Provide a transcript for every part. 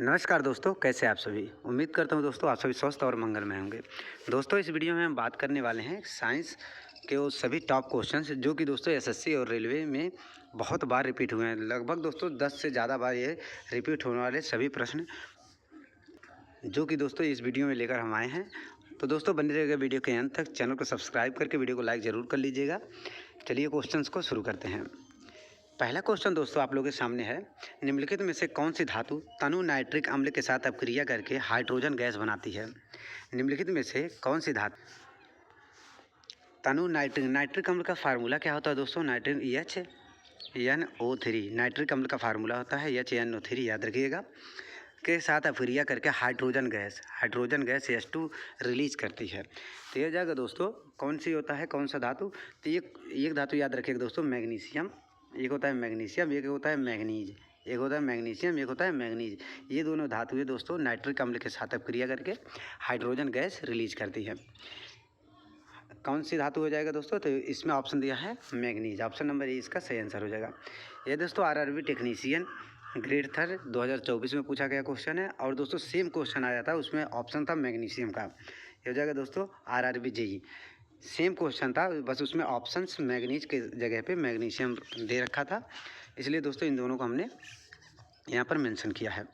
नमस्कार दोस्तों, कैसे आप सभी। उम्मीद करता हूँ दोस्तों आप सभी स्वस्थ और मंगलमय होंगे। दोस्तों इस वीडियो में हम बात करने वाले हैं साइंस के वो सभी टॉप क्वेश्चंस जो कि दोस्तों एसएससी और रेलवे में बहुत बार रिपीट हुए हैं। लगभग दोस्तों 10 से ज़्यादा बार ये रिपीट होने वाले सभी प्रश्न जो कि दोस्तों इस वीडियो में लेकर हम आए हैं। तो दोस्तों बने रहिएगा वीडियो के अंत तक। चैनल को सब्सक्राइब करके वीडियो को लाइक ज़रूर कर लीजिएगा। चलिए क्वेश्चंस को शुरू करते हैं। पहला क्वेश्चन दोस्तों आप लोगों के सामने है, निम्नलिखित में से कौन सी धातु तनु नाइट्रिक अम्ल के साथ अपक्रिया करके हाइड्रोजन गैस बनाती है। निम्नलिखित में से कौन सी धातु तनु नाइट्रिक अम्ल का फार्मूला क्या होता है दोस्तों? नाइट्रिक NO3 नाइट्रिक अम्ल का फार्मूला होता है NO3, याद रखिएगा, के साथ अपक्रिया करके हाइड्रोजन गैस H2 रिलीज करती है। तो यह जाएगा दोस्तों कौन सी होता है, कौन सा धातु? तो एक धातु याद रखिएगा दोस्तों, मैग्नीशियम। एक होता है मैग्नीशियम, एक होता है मैग्नीज। एक होता है मैग्नीशियम, एक होता है मैग्नीज। ये दोनों धातुएं दोस्तों नाइट्रिक अम्ल के साथ अपक्रिया करके हाइड्रोजन गैस रिलीज करती है। कौन सी धातु हो जाएगा दोस्तों? तो इसमें ऑप्शन दिया है मैग्नीज। ऑप्शन नंबर ए इसका सही आंसर हो जाएगा। ये दोस्तों आरआरबी टेक्नीशियन ग्रेड 3 2024 में पूछा गया क्वेश्चन है। और दोस्तों सेम क्वेश्चन आया था, उसमें ऑप्शन था मैग्नीशियम का। ये हो जाएगा दोस्तों आरआरबी जेई, सेम क्वेश्चन था, बस उसमें ऑप्शंस मैग्नीज के जगह पे मैग्नीशियम दे रखा था, इसलिए दोस्तों इन दोनों को हमने यहाँ पर मेंशन किया है।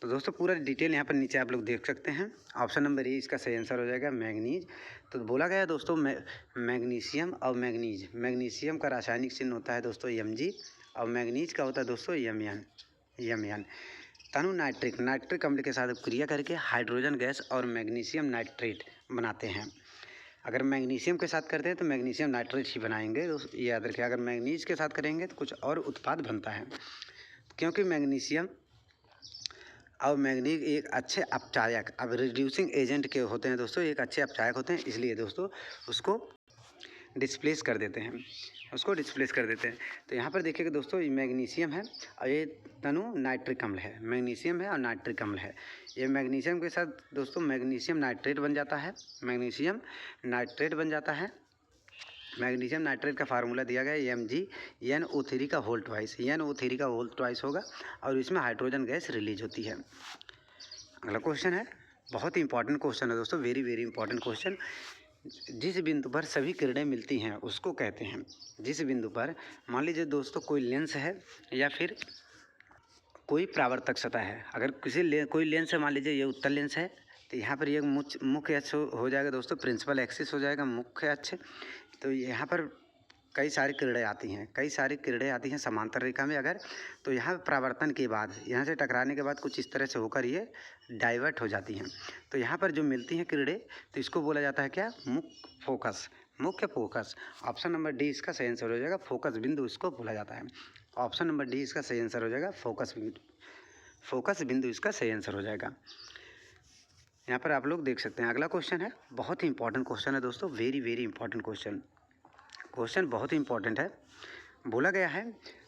तो दोस्तों पूरा डिटेल यहाँ पर नीचे आप लोग देख सकते हैं। ऑप्शन नंबर ए इसका सही आंसर हो जाएगा मैग्नीज। तो बोला गया है दोस्तों मैग्नीशियम और मैग्नीज। मैग्नीशियम का रासायनिक चिन्ह होता है दोस्तों Mg और मैग्नीज का होता है दोस्तों Mn। तनु नाइट्रिक अम्ल के साथ क्रिया करके हाइड्रोजन गैस और मैग्नीशियम नाइट्रेट बनाते हैं। अगर मैग्नीशियम के साथ करते हैं तो मैग्नीशियम नाइट्रेट ही बनाएंगे, ये याद रखिए। अगर मैग्नीज के साथ करेंगे तो कुछ और उत्पाद बनता है, क्योंकि मैग्नीशियम और मैग्नीज एक अच्छे अपचायक, अब रिड्यूसिंग एजेंट के होते हैं दोस्तों, एक अच्छे अपचायक होते हैं, इसलिए दोस्तों उसको डिस्प्लेस कर देते हैं। तो यहाँ पर देखिएगा दोस्तों ये मैग्नीशियम है और ये तनु नाइट्रिक अम्ल है। मैग्नीशियम है और नाइट्रिक अम्ल है। ये मैग्नीशियम के साथ दोस्तों मैग्नीशियम नाइट्रेट बन जाता है। मैग्नीशियम नाइट्रेट का फार्मूला दिया गया है MgNO3 का होल ट्वाइस होगा और इसमें हाइड्रोजन गैस रिलीज होती है। अगला क्वेश्चन है, बहुत ही इंपॉर्टेंट क्वेश्चन है दोस्तों, वेरी वेरी इंपॉर्टेंट क्वेश्चन। जिस बिंदु पर सभी किरणें मिलती हैं उसको कहते हैं। जिस बिंदु पर मान लीजिए दोस्तों कोई लेंस है या फिर कोई परावर्तक सतह है। अगर कोई लेंस है, मान लीजिए ये उत्तल लेंस है, तो यहाँ पर ये मुख्य अक्ष हो जाएगा दोस्तों, प्रिंसिपल एक्सिस हो जाएगा मुख्य अक्ष। तो यहाँ पर कई सारी किरणें आती हैं समांतर रेखा में। अगर तो यहाँ परावर्तन के बाद, यहाँ से टकराने के बाद कुछ इस तरह से होकर ये डाइवर्ट हो जाती हैं। तो यहाँ पर जो मिलती हैं किरणें, तो इसको बोला जाता है क्या? मुख्य फोकस। ऑप्शन नंबर डी इसका सही आंसर हो जाएगा, फोकस बिंदु इसको बोला जाता है। ऑप्शन नंबर डी इसका सही आंसर हो जाएगा, फोकस बिंदु इसका सही आंसर हो जाएगा। यहाँ पर आप लोग देख सकते हैं। अगला क्वेश्चन है, बहुत ही इंपॉर्टेंट क्वेश्चन है दोस्तों, वेरी वेरी इंपॉर्टेंट क्वेश्चन बहुत ही इंपॉर्टेंट है। बोला गया है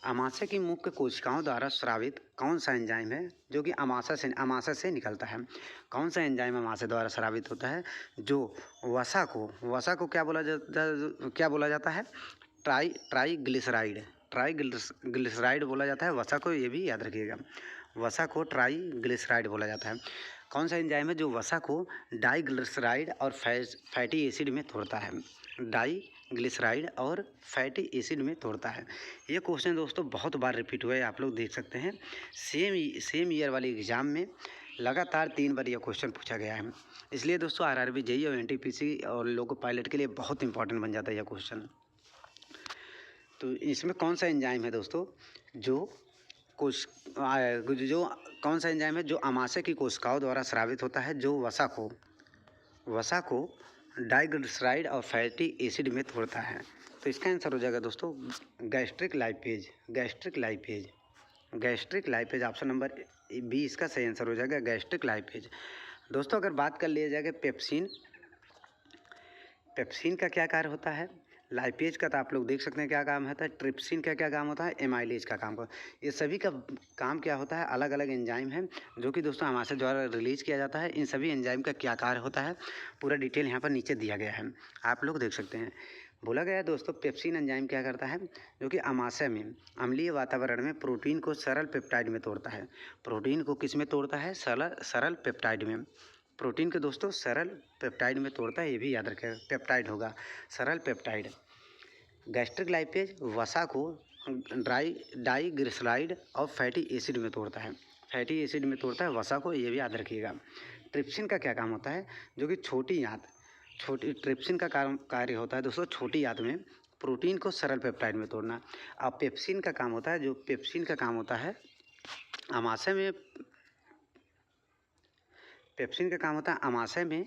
अमाशय की मुख्य कोशिकाओं द्वारा स्रावित कौन सा एंजाइम है जो कि अमाशय से निकलता है। कौन सा एंजाइम अमाशय द्वारा स्रावित होता है जो वसा को क्या बोला जाता है? ट्राईग्लिसराइड बोला जाता है वसा को, ये भी याद रखिएगा। वसा को ट्राईग्लिसराइड बोला जाता है। कौन सा एंजाइम है जो वसा को डाईग्लिसराइड और फैटी एसिड में तोड़ता है? डाईग्लिसराइड और फैटी एसिड में तोड़ता है। ये क्वेश्चन दोस्तों बहुत बार रिपीट हुआ है, आप लोग देख सकते हैं। सेम ईयर वाले एग्जाम में लगातार 3 बार यह क्वेश्चन पूछा गया है, इसलिए दोस्तों आरआरबी जेई और एनटीपीसी और लोको पायलट के लिए बहुत इंपॉर्टेंट बन जाता है यह क्वेश्चन। तो इसमें कौन सा एंजाइम है दोस्तों कौन सा एंजाइम है जो अमाशय की कोशिकाओं द्वारा स्रावित होता है, जो वसा को डाइग्लिसराइड और फैटी एसिड में तोड़ता है? तो इसका आंसर हो जाएगा दोस्तों gastric lipase. Option number B इसका सही आंसर हो जाएगा, गैस्ट्रिक लाइपेज। दोस्तों अगर बात कर लिया जाएगा पेप्सिन का क्या कार्य होता है? लाइपेज का तो आप लोग देख सकते हैं क्या काम होता है, ट्रिप्सिन का क्या काम होता है, एमाइलेज का काम ये सभी का काम क्या होता है, अलग अलग एंजाइम है जो कि दोस्तों अमाशय द्वारा रिलीज किया जाता है। इन सभी एंजाइम का क्या कार्य होता है पूरा डिटेल यहाँ पर नीचे दिया गया है, आप लोग देख सकते हैं। बोला गया है दोस्तों पेप्सिन एंजाइम क्या करता है, जो कि अमाशय में अम्लीय वातावरण में प्रोटीन को सरल पेप्टाइड में तोड़ता है। प्रोटीन को किस में तोड़ता है, सरल पेप्टाइड में। प्रोटीन को दोस्तों सरल पेप्टाइड में तोड़ता है, ये भी याद रखें, पेप्टाइड होगा सरल पेप्टाइड। गैस्ट्रिक लाइपेज वसा को डाइग्लिसराइड और फैटी एसिड में तोड़ता है, फैटी एसिड में तोड़ता है वसा को, ये भी याद रखिएगा। ट्रिप्सिन का क्या काम होता है, जो कि छोटी ट्रिप्सिन का कार्य होता है दोस्तों छोटी आंत में प्रोटीन को सरल पेप्टाइड में तोड़ना। अब पेप्सिन का काम होता है, जो पेप्सिन का काम होता है अमाशय में, पेप्सिन का काम होता है अमाशय में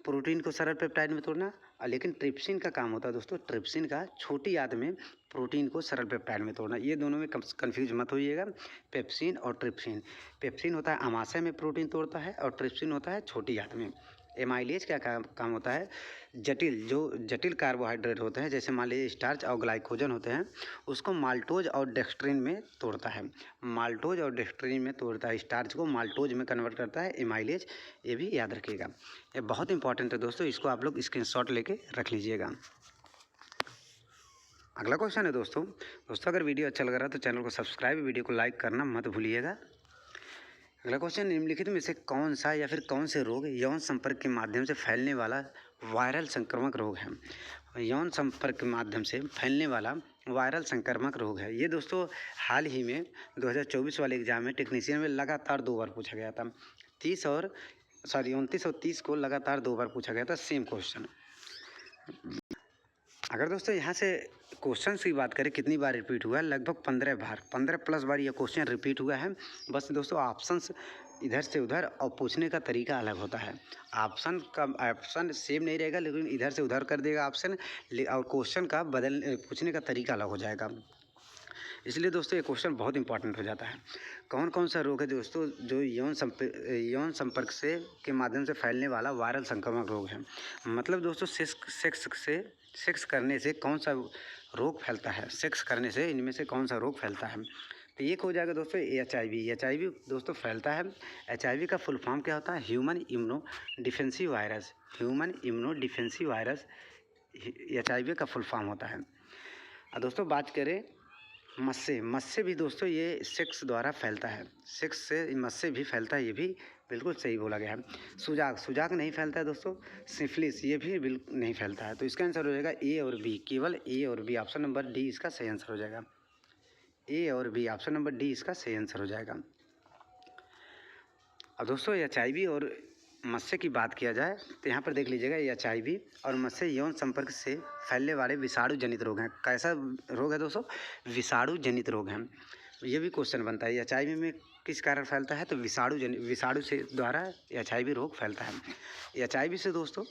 प्रोटीन को सरल पेप्टाइड में तोड़ना। लेकिन ट्रिप्सिन का काम होता है दोस्तों, ट्रिप्सिन का छोटी आंत में प्रोटीन को सरल पेप्टाइड में तोड़ना। ये दोनों में कंफ्यूज मत होइएगा, पेप्सिन और ट्रिप्सिन। पेप्सिन होता है अमाशय में प्रोटीन तोड़ता है और ट्रिप्सिन होता है छोटी आंत में। एमाइलेज क्या काम होता है, जटिल कार्बोहाइड्रेट होते हैं, जैसे मान लीजिए स्टार्च और ग्लाइकोजन होते हैं, उसको माल्टोज और डेक्स्ट्रिन में तोड़ता है। माल्टोज और डेक्स्ट्रिन में तोड़ता है, स्टार्च को माल्टोज में कन्वर्ट करता है एमाइलेज, ये भी याद रखिएगा। ये बहुत इंपॉर्टेंट है दोस्तों, इसको आप लोग स्क्रीनशॉट लेके रख लीजिएगा। अगला क्वेश्चन है दोस्तों अगर वीडियो अच्छा लग रहा है तो चैनल को सब्सक्राइब, वीडियो को लाइक करना मत भूलिएगा। अगला क्वेश्चन, निम्नलिखित में से कौन सा या फिर कौन से रोग यौन संपर्क के माध्यम से फैलने वाला वायरल संक्रामक रोग है। यौन संपर्क के माध्यम से फैलने वाला वायरल संक्रामक रोग है। ये दोस्तों हाल ही में 2024 वाले एग्जाम में टेक्नीशियन में लगातार 2 बार पूछा गया था। 29 और 30 को लगातार 2 बार पूछा गया था सेम क्वेश्चन। अगर दोस्तों यहाँ से क्वेश्चन की बात करें कितनी बार रिपीट हुआ है, लगभग 15 बार यह क्वेश्चन रिपीट हुआ है। बस दोस्तों ऑप्शंस इधर से उधर और पूछने का तरीका अलग होता है। ऑप्शन सेम नहीं रहेगा, लेकिन इधर से उधर कर देगा ऑप्शन, और क्वेश्चन का पूछने का तरीका अलग हो जाएगा। इसलिए दोस्तों ये क्वेश्चन बहुत इंपॉर्टेंट हो जाता है। कौन कौन सा रोग है दोस्तों जो यौन संपर्क से के माध्यम से फैलने वाला वायरल संक्रामक रोग है। मतलब दोस्तों सेक्स करने से कौन सा रोग फैलता है, सेक्स करने से इनमें से कौन सा रोग फैलता है। तो एक हो जाएगा दोस्तों HIV दोस्तों फैलता है। HIV का फुल फॉर्म क्या होता है, human immuno defensive virus. Human immuno defensive virus HIV का फुल फॉर्म होता है। और दोस्तों बात करें मस्से भी दोस्तों ये सेक्स द्वारा फैलता है, सेक्स से मस्से भी फैलता है, ये भी बिल्कुल सही बोला गया है। सुजाक नहीं फैलता है दोस्तों। सिफिलिस ये भी बिल्कुल नहीं फैलता है। तो इसका आंसर हो जाएगा ए और बी, केवल ए और बी, ऑप्शन नंबर डी इसका सही आंसर हो जाएगा। ए और बी, ऑप्शन नंबर डी इसका सही आंसर हो जाएगा। अब दोस्तों HIV और मस्से की बात किया जाए तो यहाँ पर देख लीजिएगा, HIV और मस्से यौन संपर्क से फैलने वाले विषाणु जनित रोग हैं। कैसा रोग है दोस्तों, विषाणु जनित रोग हैं। ये भी क्वेश्चन बनता है, HIV में किस कारण फैलता है, तो विषाणु से द्वारा HIV रोग फैलता है। HIV से दोस्तों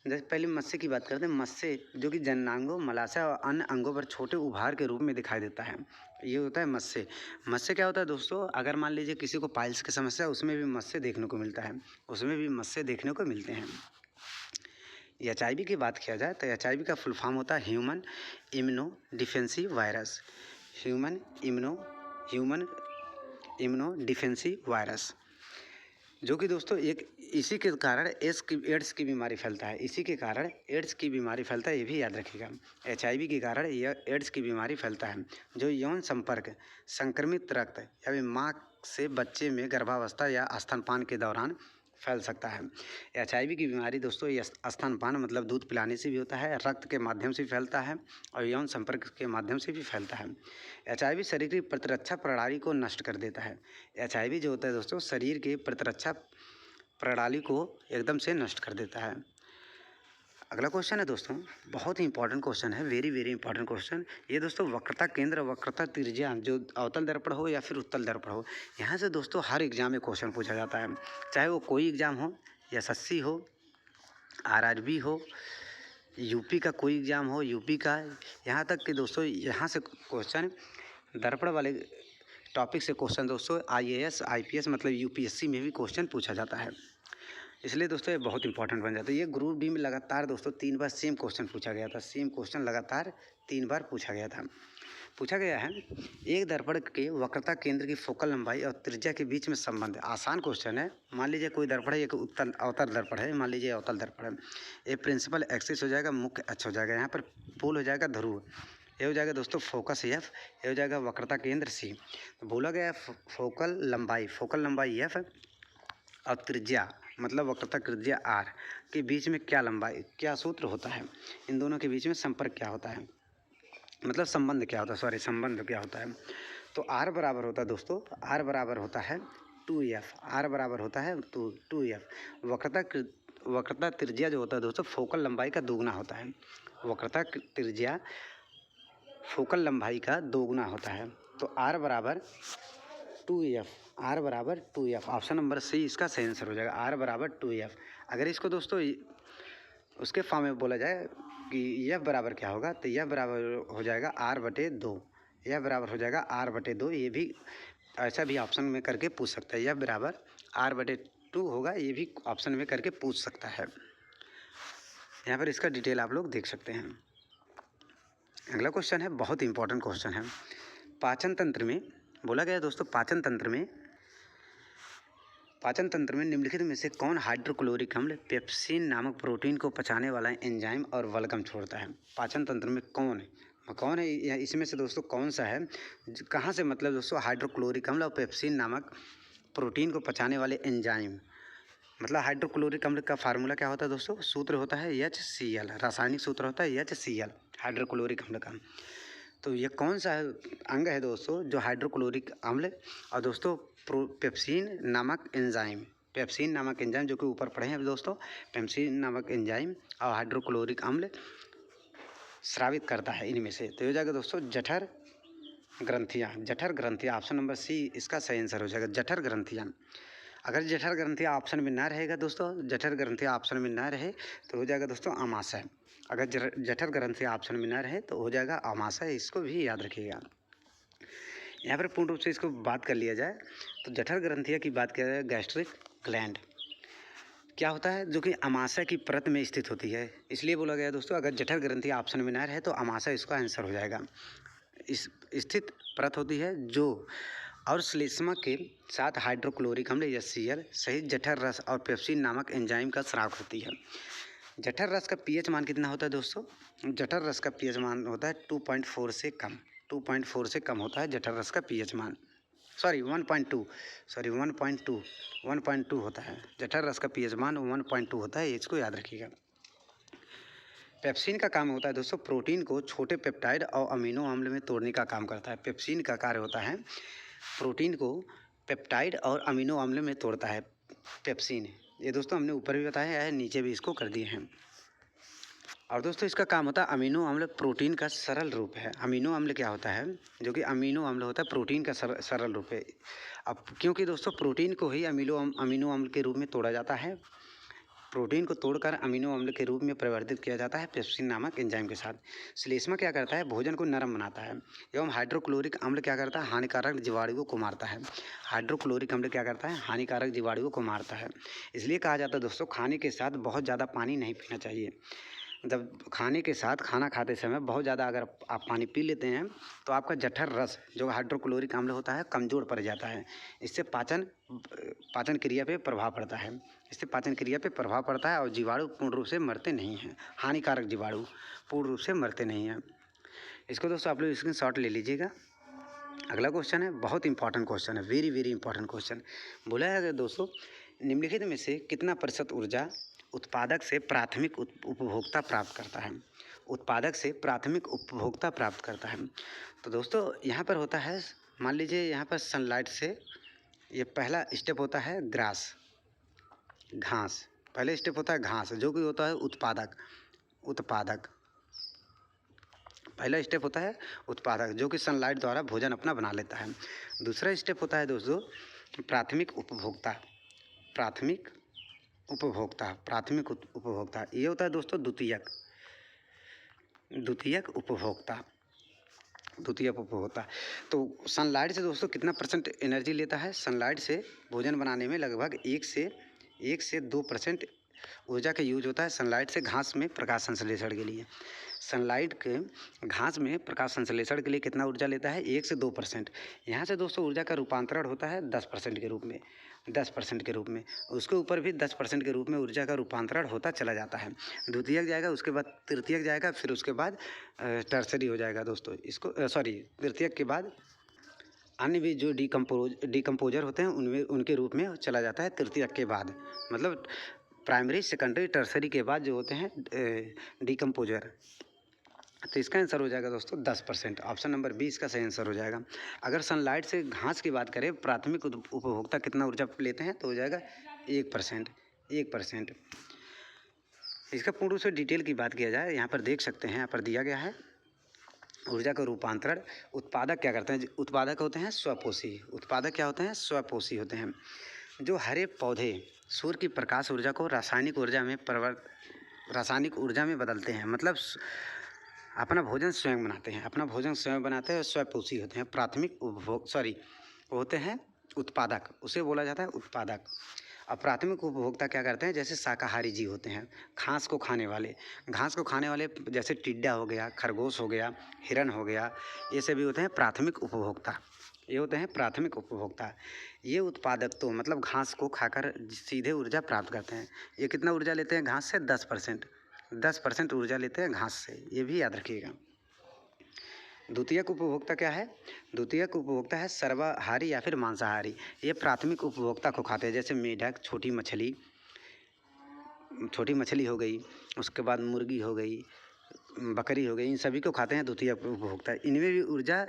जैसे पहले मस्से की बात करते हैं, मस्से जो कि जननांगों, मलाशय और अन्य अंगों पर छोटे उभार के रूप में दिखाई देता है, ये होता है मस्से। मस्से क्या होता है दोस्तों, अगर मान लीजिए किसी को पाइल्स की समस्या है, उसमें भी मस्से देखने को मिलता है, उसमें भी मस्से देखने को मिलते हैं। HIV की बात किया जाए तो HIV का फुल फॉर्म होता है human immuno defensive virus. Human immuno defensive virus, जो कि दोस्तों इसी के कारण एड्स की बीमारी फैलता है। इसी के कारण एड्स की बीमारी फैलता है, ये भी याद रखिएगा। HIV के कारण यह एड्स की बीमारी फैलता है, जो यौन संपर्क, संक्रमित रक्त या फिर माँ से बच्चे में गर्भावस्था या स्तनपान के दौरान फैल सकता है। HIV की बीमारी दोस्तों ये स्तनपान मतलब दूध पिलाने से भी होता है, रक्त के माध्यम से भी फैलता है और यौन संपर्क के माध्यम से भी फैलता है। HIV शरीर की प्रतिरक्षा प्रणाली को नष्ट कर देता है। HIV जो होता है दोस्तों शरीर की प्रतिरक्षा प्रणाली को एकदम से नष्ट कर देता है। अगला क्वेश्चन है दोस्तों, बहुत ही इंपॉर्टेंट क्वेश्चन है, वेरी इंपॉर्टेंट क्वेश्चन। ये दोस्तों वक्रता केंद्र, वक्रता त्रिज्या, जो अवतल दर्पण हो या फिर उत्तल दर्पण हो, यहाँ से दोस्तों हर एग्जाम में क्वेश्चन पूछा जाता है, चाहे वो कोई एग्जाम हो, SSC हो, RRB हो, यूपी का कोई एग्जाम हो, यूपी का, यहाँ तक कि दोस्तों यहाँ से क्वेश्चन दर्पण वाले टॉपिक से क्वेश्चन दोस्तों IAS IPS मतलब UPSC में भी क्वेश्चन पूछा जाता है। इसलिए दोस्तों ये बहुत इंपॉर्टेंट बन जाता है। ये ग्रुप डी में लगातार दोस्तों 3 बार सेम क्वेश्चन पूछा गया था। सेम क्वेश्चन लगातार 3 बार पूछा गया था। पूछा गया है, एक दर्पण के वक्रता केंद्र की फोकल लंबाई और त्रिज्या के बीच में संबंध। आसान क्वेश्चन है। मान लीजिए कोई दर्पण है, एक उत्तल अवतल दर्पण है। मान लीजिए अवतल दर्पण है। ये प्रिंसिपल एक्सिस हो जाएगा, मुख्य अक्ष हो जाएगा। यहाँ पर पोल हो जाएगा ध्रुव। ये हो जाएगा दोस्तों फोकस एफ, ये हो जाएगा वक्रता केंद्र सी। तो बोला गया फोकल लंबाई एफ और त्रिज्या मतलब वक्रता त्रिज्या आर के बीच में क्या सूत्र होता है। इन दोनों के बीच में संपर्क क्या होता है, मतलब संबंध क्या होता है, संबंध क्या होता है। तो आर बराबर होता है दोस्तों, आर बराबर होता है 2f। आर बराबर होता है 2f। वक्रता त्रिज्या जो होता है दोस्तों फोकल लंबाई का दोगुना होता है। वक्रता त्रिज्या फोकल लंबाई का दोगुना होता है। तो आर बराबर 2f। आर बराबर 2f। ऑप्शन नंबर सी इसका सही आंसर हो जाएगा। आर बराबर 2f। अगर इसको दोस्तों उसके फॉर्म में बोला जाए कि यह बराबर क्या होगा, तो यह बराबर हो जाएगा r/2। यह बराबर हो जाएगा r/2। ये भी ऐसा भी ऑप्शन में करके पूछ सकता है। यह बराबर r/2 होगा, ये भी ऑप्शन में करके पूछ सकता है। यहाँ पर इसका डिटेल आप लोग देख सकते हैं। अगला क्वेश्चन है, बहुत इंपॉर्टेंट क्वेश्चन है। पाचन तंत्र में बोला गया दोस्तों, पाचन तंत्र में निम्नलिखित में से कौन हाइड्रोक्लोरिक अम्ल पेप्सिन नामक प्रोटीन को पचाने वाला एंजाइम और बलगम छोड़ता है। पाचन तंत्र में कौन है इसमें से दोस्तों कौन सा है, कहाँ से मतलब दोस्तों हाइड्रोक्लोरिक अम्ल और पेप्सिन नामक प्रोटीन को पचाने वाले एंजाइम। मतलब हाइड्रोक्लोरिक अम्ल का फार्मूला क्या होता है दोस्तों, सूत्र होता है HCl। रासायनिक सूत्र होता है HCl हाइड्रोक्लोरिक अम्ल का। तो ये कौन सा अंग है दोस्तों जो हाइड्रोक्लोरिक अम्ल और दोस्तों पेप्सिन नामक एंजाइम जो कि ऊपर पढ़े हैं दोस्तों, पेप्सिन नामक एंजाइम और हाइड्रोक्लोरिक अम्ल स्रावित करता है इनमें से। तो हो जाएगा दोस्तों जठर ग्रंथियाँ। ऑप्शन नंबर सी इसका सही आंसर हो जाएगा, जठर ग्रंथियाँ। अगर जठर ग्रंथियाँ ऑप्शन में ना रहेगा दोस्तों, जठर ग्रंथियाँ ऑप्शन में ना रहे तो हो जाएगा दोस्तों अमाशय। अगर जठर ग्रंथियाँ ऑप्शन में ना रहे तो हो जाएगा अमाशय। इसको भी याद रखिएगा। यहाँ पर पूर्ण रूप से इसको बात कर लिया जाए तो जठर ग्रंथियाँ की बात किया जाए, गैस्ट्रिक ग्लैंड क्या होता है जो कि अमाशय की परत में स्थित होती है। इसलिए बोला गया दोस्तों अगर जठर ग्रंथियाँ ऑप्शन में ना रहे तो अमाशय इसका आंसर हो जाएगा। इस स्थित परत होती है जो और श्लेष्मा के साथ हाइड्रोक्लोरिक अम्ल HCl सहित जठर रस और पेप्सिन नामक एंजाइम का स्राव करती है। जठर रस का pH मान कितना होता है दोस्तों, जठर रस का pH मान होता है 2.4 से कम। 2.4 से कम होता है जठर रस का pH मान। 1.2 होता है जठर रस का pH मान 1.2 होता है। इसको याद रखिएगा। पेप्सिन का काम होता है दोस्तों प्रोटीन को छोटे पेप्टाइड और अमीनो अम्ल में तोड़ने का काम करता है। पेप्सिन का कार्य होता है प्रोटीन को पेप्टाइड और अमीनो अम्ल में तोड़ता है पेप्सिन। ये दोस्तों हमने ऊपर भी बताया है, नीचे भी इसको कर दिए हैं। और दोस्तों इसका काम होता है अमीनो अम्ल प्रोटीन का सरल रूप है। अमीनो अम्ल क्या होता है, जो कि अमीनो अम्ल होता है प्रोटीन का सरल रूप है। अब क्योंकि दोस्तों प्रोटीन को ही अमीनो अम्ल के रूप में तोड़ा जाता है, प्रोटीन को तोड़कर अमीनो अम्ल के रूप में परिवर्तित किया जाता है पेप्सिन नामक एंजाइम के साथ। श्लेष्मा क्या करता है, भोजन को नरम बनाता है एवं हाइड्रोक्लोरिक अम्ल क्या करता है, हानिकारक जीवाणुओं को मारता है। हाइड्रोक्लोरिक अम्ल क्या करता है, हानिकारक जीवाणुओं को मारता है। इसलिए कहा जाता है दोस्तों खाने के साथ बहुत ज़्यादा पानी नहीं पीना चाहिए। जब खाने के साथ खाना खाते समय बहुत ज़्यादा अगर आप पानी पी लेते हैं तो आपका जठर रस जो हाइड्रोक्लोरिक अम्ल होता है कमज़ोर पड़ जाता है। इससे पाचन क्रिया पे प्रभाव पड़ता है। इससे पाचन क्रिया पे प्रभाव पड़ता है और जीवाणु पूर्ण रूप से मरते नहीं हैं। हानिकारक जीवाणु पूर्ण रूप से मरते नहीं हैं। इसको दोस्तों आप लोग स्क्रीनशॉट ले लीजिएगा। अगला क्वेश्चन है, बहुत इंपॉर्टेंट क्वेश्चन है, वेरी इंपॉर्टेंट क्वेश्चन। बोला है दोस्तों निम्नलिखित में से कितना प्रतिशत ऊर्जा उत्पादक से प्राथमिक उपभोक्ता प्राप्त करता है। उत्पादक से प्राथमिक उपभोक्ता प्राप्त करता है। तो दोस्तों यहाँ पर होता है, मान लीजिए यहाँ पर सनलाइट से ये पहला स्टेप होता है घास। पहले स्टेप होता है घास जो कि होता है उत्पादक। पहला स्टेप होता है उत्पादक जो कि सनलाइट द्वारा भोजन अपना बना लेता है। दूसरा स्टेप होता है दोस्तों प्राथमिक उपभोक्ता। ये होता है दोस्तों द्वितीयक उपभोक्ता। तो सनलाइट से दोस्तों कितना % एनर्जी लेता है, सनलाइट से भोजन बनाने में लगभग 1 से 1 से 2% ऊर्जा का यूज होता है सनलाइट से घास में प्रकाश संश्लेषण के लिए। सनलाइट के घास में प्रकाश संश्लेषण के लिए कितना ऊर्जा लेता है? 1 से 2%। यहाँ से दोस्तों ऊर्जा का रूपांतरण होता है 10% के रूप में, 10% के रूप में। उसके ऊपर भी 10% के रूप में ऊर्जा का रूपांतरण होता चला जाता है। द्वितीयक जाएगा, उसके बाद तृतीयक जाएगा, फिर उसके बाद टर्सरी हो जाएगा दोस्तों। इसको तृतीयक के बाद अन्य भी जो डिकम्पोजर होते हैं उनमें उनके रूप में चला जाता है तृतीयक के बाद। मतलब प्राइमरी, सेकेंडरी, टर्सरी के बाद जो होते हैं डिकम्पोजर। तो इसका आंसर हो जाएगा दोस्तों 10%। ऑप्शन नंबर बी इसका सही आंसर हो जाएगा। अगर सनलाइट से घास की बात करें, प्राथमिक उपभोक्ता कितना ऊर्जा लेते हैं? तो हो जाएगा 1%। 1%। इसका पूर्ण रूप से डिटेल की बात किया जाए, यहाँ पर देख सकते हैं, यहाँ पर दिया गया है ऊर्जा का रूपांतरण। उत्पादक क्या करते हैं? उत्पादक होते हैं स्वपोषी। उत्पादक क्या होते हैं? स्वपोषी होते हैं। जो हरे पौधे सूर्य की प्रकाश ऊर्जा को रासायनिक ऊर्जा में बदलते हैं। मतलब अपना भोजन स्वयं बनाते हैं, अपना भोजन स्वयं बनाते हैं, स्वपोषी होते हैं। प्राथमिक होते हैं उत्पादक, उसे बोला जाता है उत्पादक। अब प्राथमिक उपभोक्ता क्या करते हैं? जैसे शाकाहारी जीव होते हैं, घास को खाने वाले जैसे टिड्डा हो गया, खरगोश हो गया, हिरन हो गया, ये सभी होते हैं प्राथमिक उपभोक्ता। ये होते हैं प्राथमिक उपभोक्ता। ये उत्पादक तो मतलब घास को खाकर सीधे ऊर्जा प्राप्त करते हैं। ये कितना ऊर्जा लेते हैं घास से? 10%। 10% ऊर्जा लेते हैं घास से, ये भी याद रखिएगा। द्वितीयक उपभोक्ता क्या है? द्वितीयक उपभोक्ता है सर्वाहारी या फिर मांसाहारी। ये प्राथमिक उपभोक्ता को खाते हैं, जैसे मेढक, छोटी मछली हो गई, उसके बाद मुर्गी हो गई, बकरी हो गई, इन सभी को खाते हैं द्वितीयक उपभोक्ता। इनमें भी ऊर्जा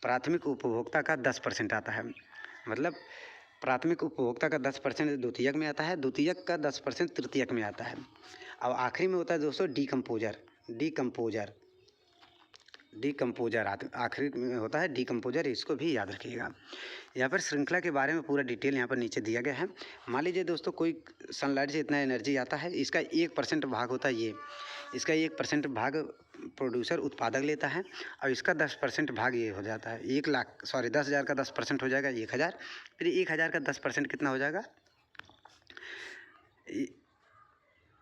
प्राथमिक उपभोक्ता का 10% आता है। मतलब प्राथमिक उपभोक्ता का 10% द्वितीयक में आता है, द्वितीयक का 10% तृतीयक में आता है। अब आखिरी में होता है दोस्तों डिकम्पोजर आखिरी में होता है डिकम्पोजर। इसको भी याद रखिएगा। यहाँ पर श्रृंखला के बारे में पूरा डिटेल यहाँ पर नीचे दिया गया है। मान लीजिए दोस्तों कोई सनलाइट से इतना एनर्जी आता है, इसका 1% भाग होता है ये, इसका 1% भाग प्रोड्यूसर उत्पादक लेता है, और इसका 10% भाग ये हो जाता है 10,000 का 10% हो जाएगा 1,000। फिर 1,000 का 10% कितना हो जाएगा?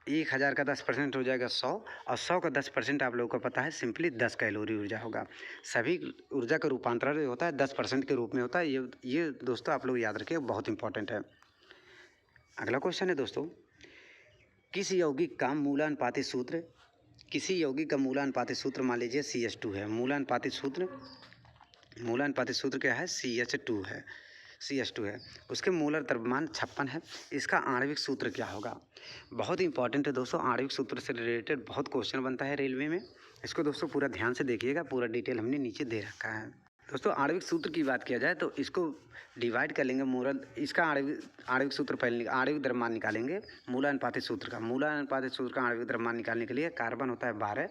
1,000 का 10% हो जाएगा 100, और 100 का 10% आप लोगों को पता है सिंपली 10 कैलोरी ऊर्जा होगा। सभी ऊर्जा का रूपांतरण होता है 10% के रूप में होता है। ये दोस्तों आप लोग याद रखिए, बहुत इंपॉर्टेंट है। अगला क्वेश्चन है दोस्तों, किसी यौगिक का मूलानुपाती सूत्र मान लीजिए CH2 है। मूलानुपाती सूत्र क्या है? CH2 है। उसके मूलर द्रव्यमान 56 है। इसका आणविक सूत्र क्या होगा? बहुत इंपॉर्टेंट है दोस्तों। आणविक सूत्र से रिलेटेड बहुत क्वेश्चन बनता है रेलवे में। इसको दोस्तों पूरा ध्यान से देखिएगा, पूरा डिटेल हमने नीचे दे रखा है। दोस्तों आणविक सूत्र की बात किया जाए तो इसको डिवाइड कर लेंगे। इसका आणविक सूत्र पहले आणविक द्रव्यमान निकालेंगे मूलानुपाती सूत्र का आणविक द्रव्यमान निकालने के लिए कार्बन होता है 12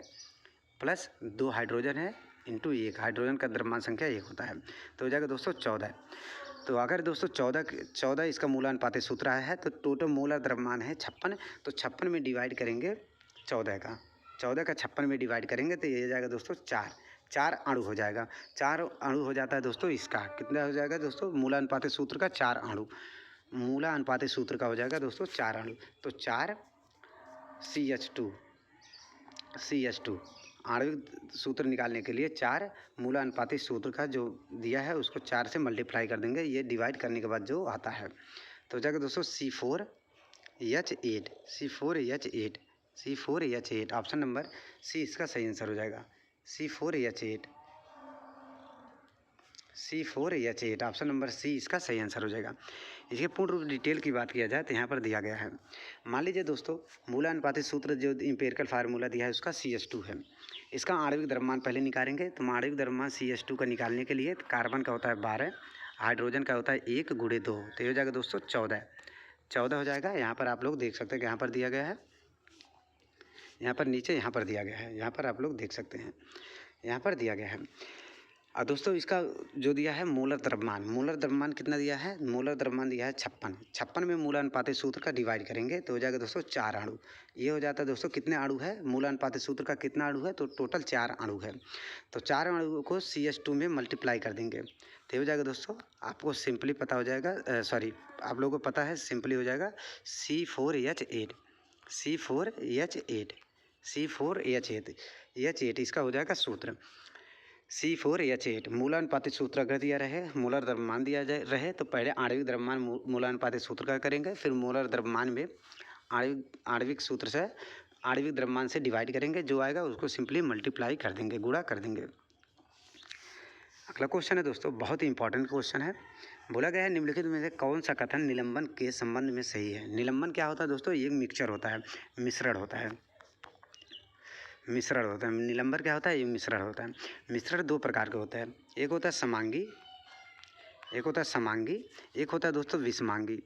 प्लस 2 हाइड्रोजन है इंटू 1, हाइड्रोजन का द्रव्यमान संख्या 1 होता है, तो हो जाएगा दोस्तों 14। तो अगर दोस्तों 14 इसका मूलानुपाती सूत्र है, तो टोटल मोलर द्रव्यमान है 56, तो 56 में डिवाइड करेंगे 14 का 56 में डिवाइड करेंगे तो ये हो जाएगा दोस्तों 4 अणु हो जाएगा। 4 अणु हो जाता है दोस्तों। इसका कितना हो जाएगा दोस्तों? मूलानुपाती सूत्र का 4 अणु, मूलानुपाती सूत्र का हो जाएगा दोस्तों 4 अणु। तो 4 CH2 आणविक सूत्र निकालने के लिए 4 मूलानुपाती सूत्र का जो दिया है उसको 4 से मल्टीप्लाई कर देंगे। ये डिवाइड करने के बाद जो आता है तो हो जाएगा दोस्तों C4H8। ऑप्शन नंबर सी इसका सही आंसर हो जाएगा। C4H8 ऑप्शन नंबर सी इसका सही आंसर हो जाएगा। इसके पूर्ण रूप डिटेल की बात किया जाए तो यहाँ पर दिया गया है। मान लीजिए दोस्तों मूलानुपाती सूत्र जो इंपेरिकल फार्मूला दिया है उसका CH2 है। इसका आणविक द्रव्यमान पहले निकालेंगे। तो आणविक द्रव्यमान CH2 का निकालने के लिए कार्बन का होता है 12, हाइड्रोजन का होता है 1 गुणे 2, तो ये हो जाएगा दोस्तों 14 हो जाएगा। यहाँ पर आप लोग देख सकते हैं कि यहाँ पर दिया गया है, यहाँ पर नीचे यहाँ पर दिया गया है, यहाँ पर आप लोग देख सकते हैं, यहाँ पर दिया गया है। और दोस्तों इसका जो दिया है मूलर द्रव्यमान कितना दिया है, मूलर द्रव्यमान दिया है 56 में मूलानुपाती सूत्र का डिवाइड करेंगे तो हो जाएगा दोस्तों 4 अणु। ये हो जाता है दोस्तों कितने अणु है, मूलानुपाती सूत्र का कितना अणु है, तो टोटल 4 अणु है। तो 4 अणु को CH2 में मल्टीप्लाई कर देंगे तो हो जाएगा दोस्तों, आपको सिंपली पता हो जाएगा, आप लोगों को पता है, सिंपली हो जाएगा C4H8 इसका हो जाएगा सूत्र C4H8। मूलानुपाती सूत्र अगर दिया रहे, मूलर द्रव्यमान दिया जाए रहे तो पहले आणविक द्रव्यमान मूलानुपाती सूत्र का करेंगे, फिर मूलर द्रव्यमान में आणविक सूत्र से आणविक द्रव्यमान से डिवाइड करेंगे, जो आएगा उसको सिंपली मल्टीप्लाई कर देंगे, गुणा कर देंगे। अगला क्वेश्चन है दोस्तों, बहुत ही इंपॉर्टेंट क्वेश्चन है। बोला गया है निम्नलिखित में से कौन सा कथन निलंबन के संबंध में सही है। निलंबन क्या होता है दोस्तों, ये मिक्सचर होता है, मिश्रण होता है। निलंबन क्या होता है, ये मिश्रण होता है। मिश्रण 2 प्रकार के होते हैं, एक होता है समांगी, एक होता है दोस्तों विषमांगी।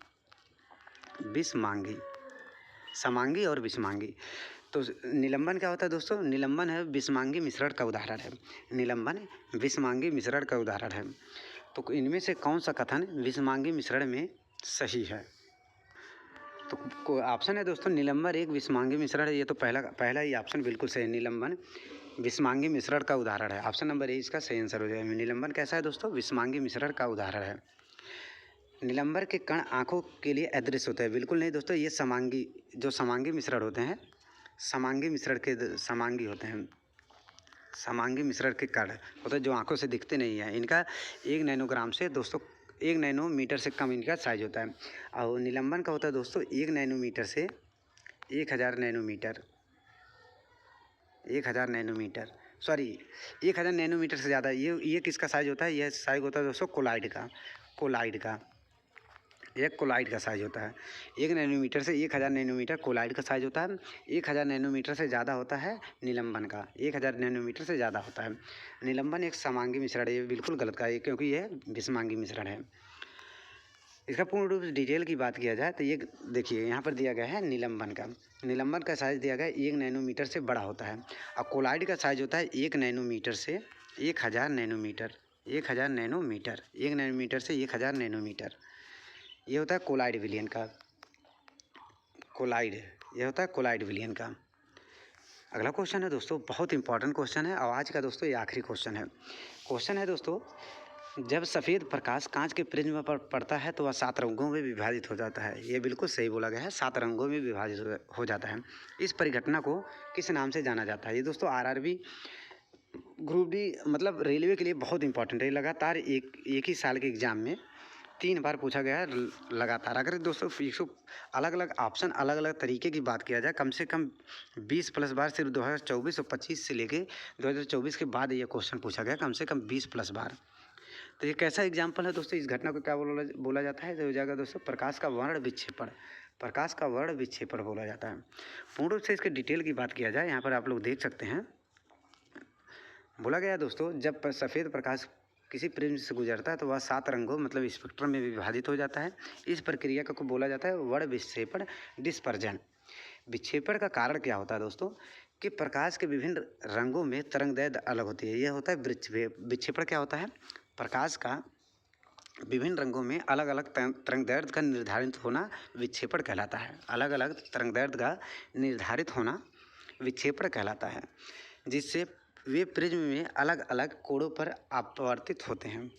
समांगी और विषमांगी। तो निलंबन क्या होता है दोस्तों, निलंबन है विषमांगी मिश्रण का उदाहरण है। निलंबन विषमांगी मिश्रण का उदाहरण है। तो इनमें से कौन सा कथन विषमांगी मिश्रण में सही है। तो ऑप्शन है दोस्तों, निलंबन एक विषमांगी मिश्रण है। ये तो पहला ही ऑप्शन बिल्कुल सही है, निलंबन विषमांगी मिश्रण का उदाहरण है। ऑप्शन नंबर ए इसका सही आंसर हो जाएगा। निलंबन कैसा है दोस्तों, विषमांगी मिश्रण का उदाहरण है। निलंबन के कण आँखों के लिए अदृश्य होते हैं, बिल्कुल नहीं दोस्तों, ये समांगी मिश्रण होते हैं, समांगी मिश्रण होते हैं। समांगी मिश्रण के कण होते हैं जो आँखों से दिखते नहीं हैं। इनका 1 नैनोग्राम से दोस्तों 1 नैनोमीटर से कम इनका साइज होता है। और निलंबन का होता है दोस्तों 1 नैनोमीटर से 1000 नैनोमीटर से ज़्यादा। ये किसका साइज होता है, यह साइज होता है दोस्तों कोलाइड का। एक कोलाइड का साइज होता है 1 नैनोमीटर से 1000 नैनोमीटर कोलाइड का साइज होता है। 1000 नैनोमीटर से ज़्यादा होता है निलंबन का, 1000 नैनोमीटर से ज़्यादा होता है। निलंबन एक समांगी मिश्रण है, ये बिल्कुल गलत का है क्योंकि यह विषमांगी मिश्रण है। इसका पूर्ण रूप से डिटेल की बात किया जाए तो ये देखिए यहाँ पर दिया गया है निलंबन का साइज दिया गया है 1 नैनोमीटर से बड़ा होता है। और कोलाइड का साइज होता है 1 नैनोमीटर से 1000 नैनोमीटर। 1 नैनोमीटर से 1000 नैनोमीटर, ये होता है कोलाइड विलयन का। ये होता है कोलाइड विलयन का। अगला क्वेश्चन है दोस्तों, बहुत इंपॉर्टेंट क्वेश्चन है और आज का दोस्तों ये आखिरी क्वेश्चन है दोस्तों, जब सफ़ेद प्रकाश कांच के प्रिज्म पर पड़ता है तो वह 7 रंगों में विभाजित हो जाता है। ये बिल्कुल सही बोला गया है, 7 रंगों में विभाजित हो जाता है। इस परिघटना को किस नाम से जाना जाता है। ये दोस्तों RRB ग्रुप डी मतलब रेलवे के लिए बहुत इंपॉर्टेंट है। लगातार एक ही साल के एग्ज़ाम में 3 बार पूछा गया है लगातार। अगर दोस्तों 100 अलग अलग ऑप्शन अलग अलग तरीके की बात किया जाए, कम से कम 20+ बार सिर्फ 2024 और 25 से लेके 2024 के बाद ये क्वेश्चन पूछा गया, कम से कम 20+ बार। तो ये कैसा एग्जाम्पल है दोस्तों, इस घटना को क्या बोला जाता है, तो हो जाएगा दोस्तों प्रकाश का वर्ण विक्षेपण बोला जाता है। पूर्ण रूप से इसके डिटेल की बात किया जाए, यहाँ पर आप लोग देख सकते हैं। बोला गया दोस्तों, जब सफ़ेद प्रकाश किसी प्रिज्म से गुजरता है तो वह 7 रंगों मतलब स्पेक्ट्रम में विभाजित हो जाता है। इस प्रक्रिया को बोला जाता है वर्ण विक्षेपण, डिस्पर्जन। विक्षेपण का कारण क्या होता है दोस्तों, कि प्रकाश के विभिन्न रंगों में तरंगदैर्घ्य अलग होती है। यह होता है विक्षेपण। क्या होता है, प्रकाश का विभिन्न रंगों में अलग अलग तरंगदैर्घ्य का निर्धारित होना विक्षेपण कहलाता है। अलग अलग तरंगदैर्घ्य का निर्धारित होना विक्षेपण कहलाता है, जिससे वे प्रिज्म में अलग अलग कोणों पर अपवर्तित होते हैं।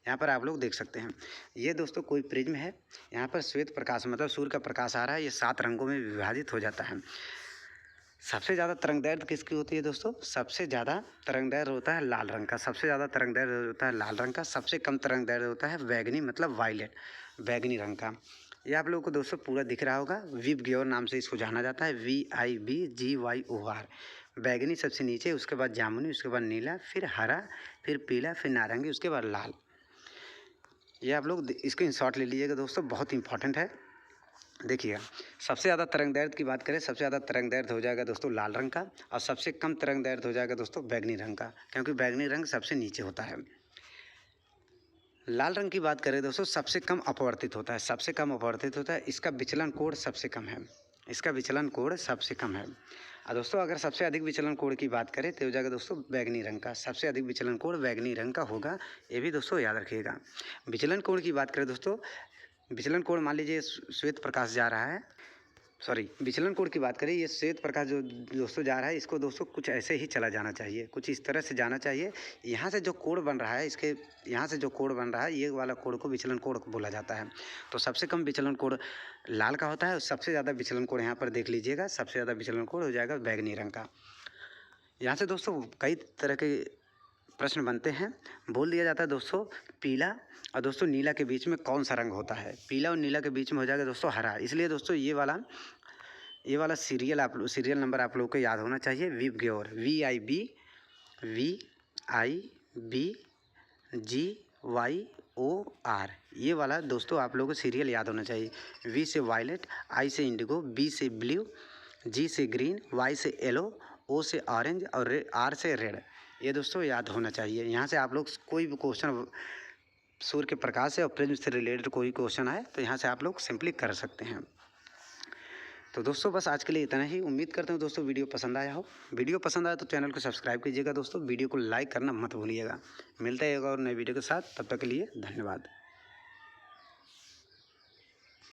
यहाँ पर आप लोग देख सकते हैं, ये दोस्तों कोई प्रिज्म है, यहाँ पर श्वेत प्रकाश मतलब सूर्य का प्रकाश आ रहा है, ये 7 रंगों में विभाजित हो जाता है। सबसे ज़्यादा तरंगदैर्घ्य किसकी होती है दोस्तों, सबसे ज़्यादा तरंगदैर्घ्य होता है लाल रंग का। सबसे कम तरंगदैर्घ्य होता है बैगनी मतलब वायलेट, बैगनी रंग का। ये आप लोगों को दोस्तों पूरा दिख रहा होगा, विबग्योर नाम से इसको जाना जाता है, VIBGYOR। बैगनी सबसे नीचे, उसके बाद जामुनी, उसके बाद नीला, फिर हरा, फिर पीला, फिर नारंगी, उसके बाद लाल। ये आप लोग स्क्रीनशॉट ले लीजिएगा दोस्तों, बहुत इंपॉर्टेंट है। देखिएगा, सबसे ज़्यादा तरंगदैर्घ्य की बात करें, सबसे ज़्यादा तरंगदैर्घ्य हो जाएगा दोस्तों लाल रंग का, और सबसे कम तरंगदैर्घ्य हो जाएगा दोस्तों बैगनी रंग का, क्योंकि बैगनी रंग सबसे नीचे होता है। लाल रंग की बात करें दोस्तों, सबसे कम अपवर्तित होता है, इसका विचलन कोण सबसे कम है। इसका विचलन कोण सबसे कम है। दोस्तों अगर सबसे अधिक विचलन कोण की बात करें तो हो जाएगा दोस्तों बैंगनी रंग का। सबसे अधिक विचलन कोण बैंगनी रंग का होगा, ये भी दोस्तों याद रखिएगा। विचलन कोण की बात करें दोस्तों, विचलन कोण मान लीजिए श्वेत प्रकाश जा रहा है, विचलन कोण की बात करें, ये श्वेत प्रकाश जो दोस्तों जा रहा है, इसको दोस्तों कुछ ऐसे ही चला जाना चाहिए, कुछ इस तरह से जाना चाहिए। यहाँ से जो कोण बन रहा है, इसके यहाँ से जो कोण बन रहा है, ये वाला कोण को विचलन कोण बोला जाता है। तो सबसे कम विचलन कोण लाल का होता है और सबसे ज़्यादा विचलन कोण यहाँ पर देख लीजिएगा, सबसे ज़्यादा विचलन कोण हो जाएगा बैंगनी रंग का। यहाँ से दोस्तों कई तरह के प्रश्न बनते हैं। बोल दिया जाता है दोस्तों पीला और दोस्तों नीला के बीच में कौन सा रंग होता है। पीला और नीला के बीच में हो जाएगा दोस्तों हरा। इसलिए दोस्तों ये वाला सीरियल नंबर आप लोगों को याद होना चाहिए। विबग्योर, VIBGYOR, ये वाला दोस्तों आप लोगों को सीरियल याद होना चाहिए। V से वायलेट, I से इंडिगो, B से ब्लू, G से ग्रीन, Y से येलो, O से ऑरेंज और R से रेड, ये दोस्तों याद होना चाहिए। यहाँ से आप लोग कोई भी क्वेश्चन सूर्य के प्रकाश से और प्रिज्म से रिलेटेड कोई क्वेश्चन आए तो यहाँ से आप लोग सिंपली कर सकते हैं। तो दोस्तों बस आज के लिए इतना ही। उम्मीद करता हूँ दोस्तों वीडियो पसंद आया हो। वीडियो पसंद आया तो चैनल को सब्सक्राइब कीजिएगा दोस्तों, वीडियो को लाइक करना मत भूलिएगा। मिलता है एक और नए वीडियो के साथ, तब तक के लिए धन्यवाद।